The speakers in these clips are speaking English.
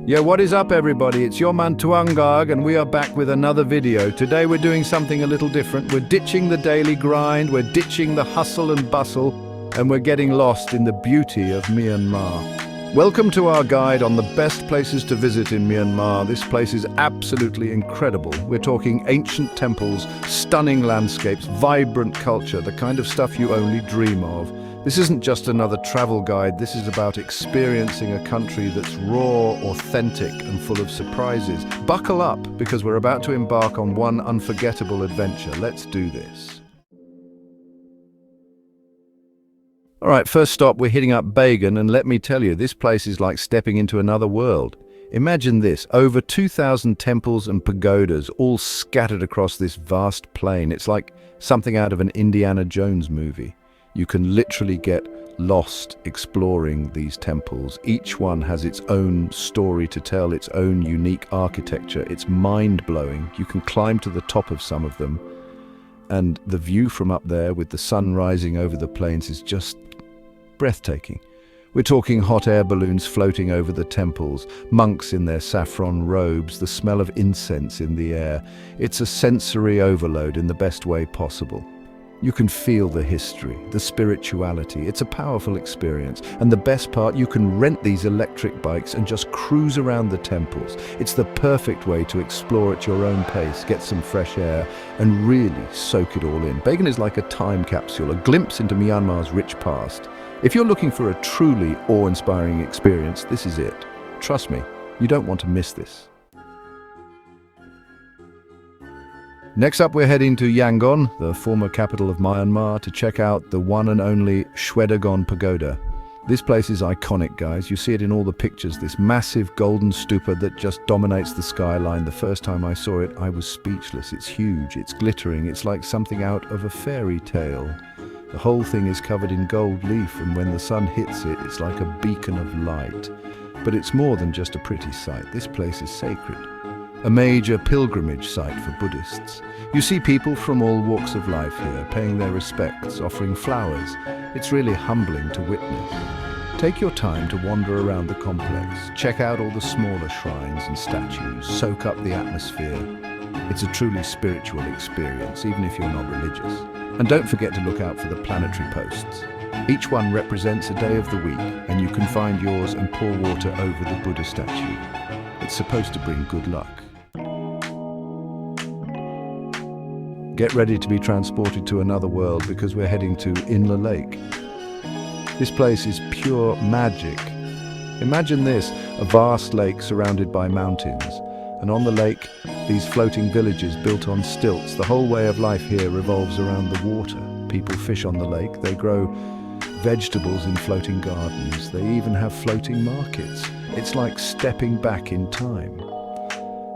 Yeah, what is up everybody? It's your man Tuangag and we are back with another video. Today we're doing something a little different. We're ditching the daily grind, we're ditching the hustle and bustle, and we're getting lost in the beauty of Myanmar. Welcome to our guide on the best places to visit in Myanmar. This place is absolutely incredible. We're talking ancient temples, stunning landscapes, vibrant culture, the kind of stuff you only dream of. This isn't just another travel guide, this is about experiencing a country that's raw, authentic, and full of surprises. Buckle up, because we're about to embark on one unforgettable adventure. Let's do this. All right, first stop, we're hitting up Bagan, and let me tell you, this place is like stepping into another world. Imagine this, over 2,000 temples and pagodas, all scattered across this vast plain. It's like something out of an Indiana Jones movie. You can literally get lost exploring these temples. Each one has its own story to tell, its own unique architecture. It's mind-blowing. You can climb to the top of some of them, and the view from up there with the sun rising over the plains is just breathtaking. We're talking hot air balloons floating over the temples, monks in their saffron robes, the smell of incense in the air. It's a sensory overload in the best way possible. You can feel the history, the spirituality. It's a powerful experience. And the best part, you can rent these electric bikes and just cruise around the temples. It's the perfect way to explore at your own pace, get some fresh air, and really soak it all in. Bagan is like a time capsule, a glimpse into Myanmar's rich past. If you're looking for a truly awe-inspiring experience, this is it. Trust me, you don't want to miss this. Next up, we're heading to Yangon, the former capital of Myanmar, to check out the one and only Shwedagon Pagoda. This place is iconic, guys. You see it in all the pictures, this massive golden stupa that just dominates the skyline. The first time I saw it, I was speechless. It's huge, it's glittering, it's like something out of a fairy tale. The whole thing is covered in gold leaf, and when the sun hits it, it's like a beacon of light. But it's more than just a pretty sight. This place is sacred. A major pilgrimage site for Buddhists. You see people from all walks of life here, paying their respects, offering flowers. It's really humbling to witness. Take your time to wander around the complex, check out all the smaller shrines and statues, soak up the atmosphere. It's a truly spiritual experience, even if you're not religious. And don't forget to look out for the planetary posts. Each one represents a day of the week, and you can find yours and pour water over the Buddha statue. It's supposed to bring good luck. Get ready to be transported to another world, because we're heading to Inla Lake. This place is pure magic. Imagine this, a vast lake surrounded by mountains. And on the lake, these floating villages built on stilts. The whole way of life here revolves around the water. People fish on the lake, they grow vegetables in floating gardens. They even have floating markets. It's like stepping back in time.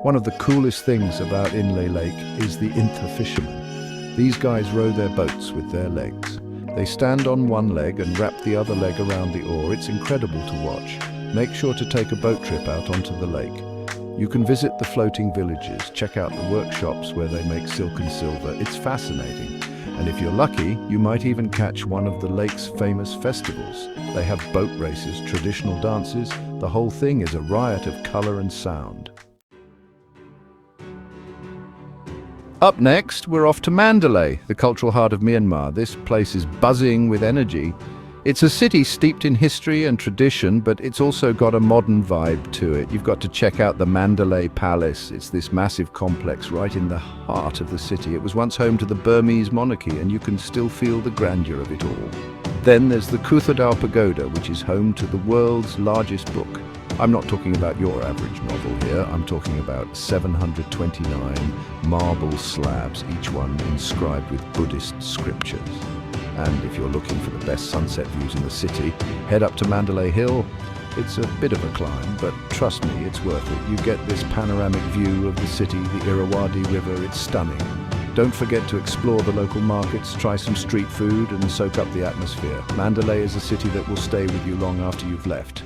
One of the coolest things about Inle Lake is the Intha fishermen. These guys row their boats with their legs. They stand on one leg and wrap the other leg around the oar. It's incredible to watch. Make sure to take a boat trip out onto the lake. You can visit the floating villages, check out the workshops where they make silk and silver. It's fascinating. And if you're lucky, you might even catch one of the lake's famous festivals. They have boat races, traditional dances. The whole thing is a riot of color and sound. Up next, we're off to Mandalay, the cultural heart of Myanmar. This place is buzzing with energy. It's a city steeped in history and tradition, but it's also got a modern vibe to it. You've got to check out the Mandalay Palace. It's this massive complex right in the heart of the city. It was once home to the Burmese monarchy, and you can still feel the grandeur of it all. Then there's the Kuthadao Pagoda, which is home to the world's largest book. I'm not talking about your average novel here. I'm talking about 729 marble slabs, each one inscribed with Buddhist scriptures. And if you're looking for the best sunset views in the city, head up to Mandalay Hill. It's a bit of a climb, but trust me, it's worth it. You get this panoramic view of the city, the Irrawaddy River. It's stunning. Don't forget to explore the local markets, try some street food, and soak up the atmosphere. Mandalay is a city that will stay with you long after you've left.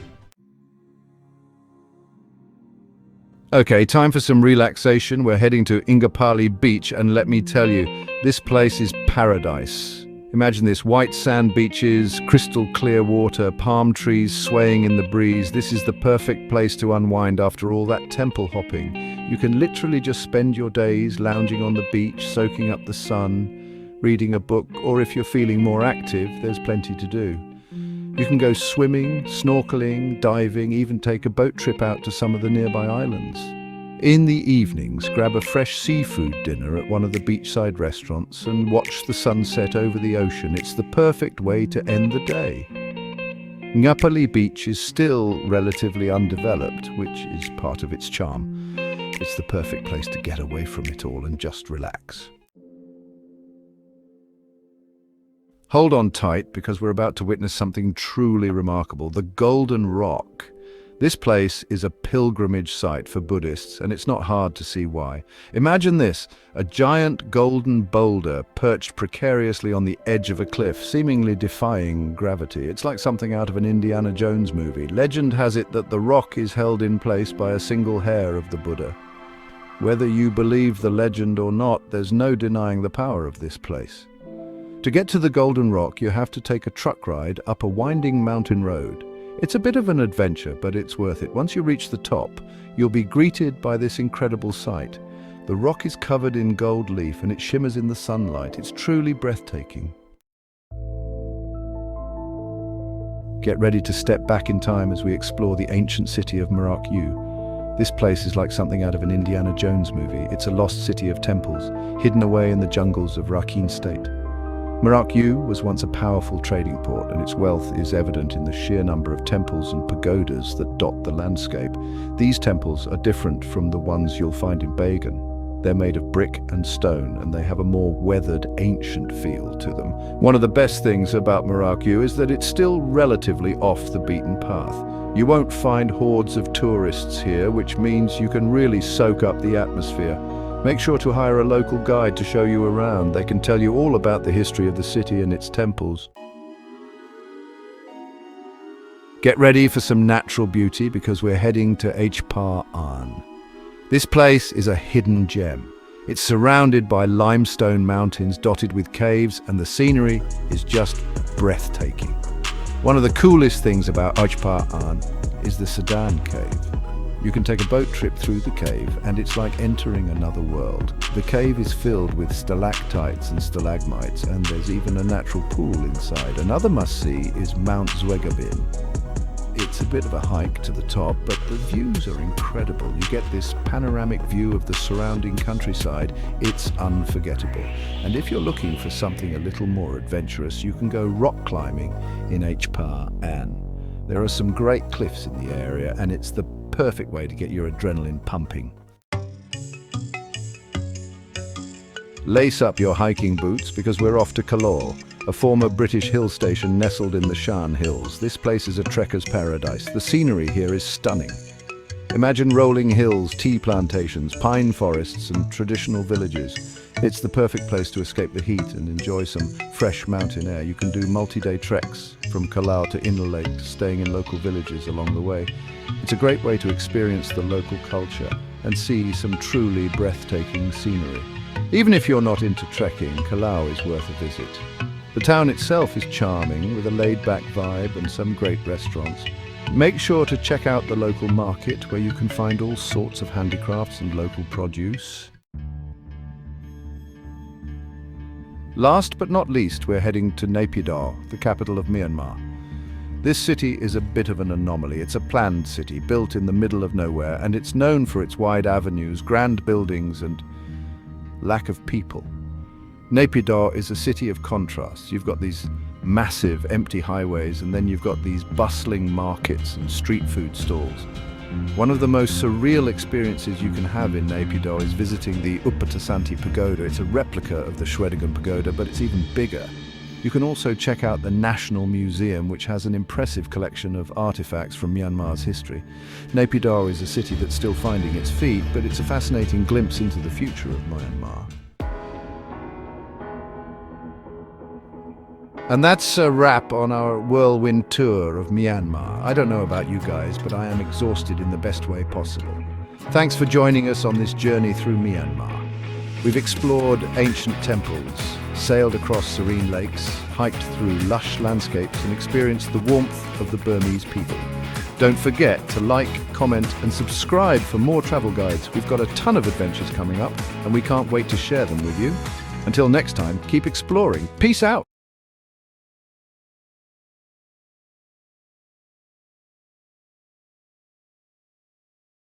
Okay, time for some relaxation. We're heading to Ingapali Beach, and let me tell you, this place is paradise. Imagine this: white sand beaches, crystal clear water, palm trees swaying in the breeze. This is the perfect place to unwind after all that temple hopping. You can literally just spend your days lounging on the beach, soaking up the sun, reading a book, or if you're feeling more active, there's plenty to do. You can go swimming, snorkeling, diving, even take a boat trip out to some of the nearby islands. In the evenings, grab a fresh seafood dinner at one of the beachside restaurants and watch the sunset over the ocean. It's the perfect way to end the day. Ngapali Beach is still relatively undeveloped, which is part of its charm. It's the perfect place to get away from it all and just relax. Hold on tight, because we're about to witness something truly remarkable: the Golden Rock. This place is a pilgrimage site for Buddhists, and it's not hard to see why. Imagine this: a giant golden boulder perched precariously on the edge of a cliff, seemingly defying gravity. It's like something out of an Indiana Jones movie. Legend has it that the rock is held in place by a single hair of the Buddha. Whether you believe the legend or not, there's no denying the power of this place. To get to the Golden Rock, you have to take a truck ride up a winding mountain road. It's a bit of an adventure, but it's worth it. Once you reach the top, you'll be greeted by this incredible sight. The rock is covered in gold leaf and it shimmers in the sunlight. It's truly breathtaking. Get ready to step back in time as we explore the ancient city of Myanmar. This place is like something out of an Indiana Jones movie. It's a lost city of temples, hidden away in the jungles of Rakhine State. Myanmar was once a powerful trading port, and its wealth is evident in the sheer number of temples and pagodas that dot the landscape. These temples are different from the ones you'll find in Bagan. They're made of brick and stone, and they have a more weathered, ancient feel to them. One of the best things about Myanmar is that it's still relatively off the beaten path. You won't find hordes of tourists here, which means you can really soak up the atmosphere. Make sure to hire a local guide to show you around. They can tell you all about the history of the city and its temples. Get ready for some natural beauty, because we're heading to Hpa An. This place is a hidden gem. It's surrounded by limestone mountains dotted with caves, and the scenery is just breathtaking. One of the coolest things about Hpa An is the Sedan Cave. You can take a boat trip through the cave, and it's like entering another world. The cave is filled with stalactites and stalagmites, and there's even a natural pool inside. Another must-see is Mount Zwegabin. It's a bit of a hike to the top, but the views are incredible. You get this panoramic view of the surrounding countryside. It's unforgettable. And if you're looking for something a little more adventurous, you can go rock climbing in Hpa An. There are some great cliffs in the area, and it's the perfect way to get your adrenaline pumping. Lace up your hiking boots, because we're off to Kalor, a former British hill station nestled in the Shan Hills. This place is a trekker's paradise. The scenery here is stunning. Imagine rolling hills, tea plantations, pine forests, and traditional villages. It's the perfect place to escape the heat and enjoy some fresh mountain air. You can do multi-day treks from Kalau to Inner Lake, staying in local villages along the way. It's a great way to experience the local culture and see some truly breathtaking scenery. Even if you're not into trekking, Kalau is worth a visit. The town itself is charming, with a laid-back vibe and some great restaurants. Make sure to check out the local market, where you can find all sorts of handicrafts and local produce. Last but not least, we're heading to Naypyidaw, the capital of Myanmar. This city is a bit of an anomaly. It's a planned city, built in the middle of nowhere, and it's known for its wide avenues, grand buildings, and lack of people. Naypyidaw is a city of contrasts. You've got these massive empty highways, and then you've got these bustling markets and street food stalls. One of the most surreal experiences you can have in Naypyidaw is visiting the Upatasanti Pagoda. It's a replica of the Shwedagon Pagoda, but it's even bigger. You can also check out the National Museum, which has an impressive collection of artifacts from Myanmar's history. Naypyidaw is a city that's still finding its feet, but it's a fascinating glimpse into the future of Myanmar. And that's a wrap on our whirlwind tour of Myanmar. I don't know about you guys, but I am exhausted in the best way possible. Thanks for joining us on this journey through Myanmar. We've explored ancient temples, sailed across serene lakes, hiked through lush landscapes and experienced the warmth of the Burmese people. Don't forget to like, comment and subscribe for more travel guides. We've got a ton of adventures coming up and we can't wait to share them with you. Until next time, keep exploring. Peace out.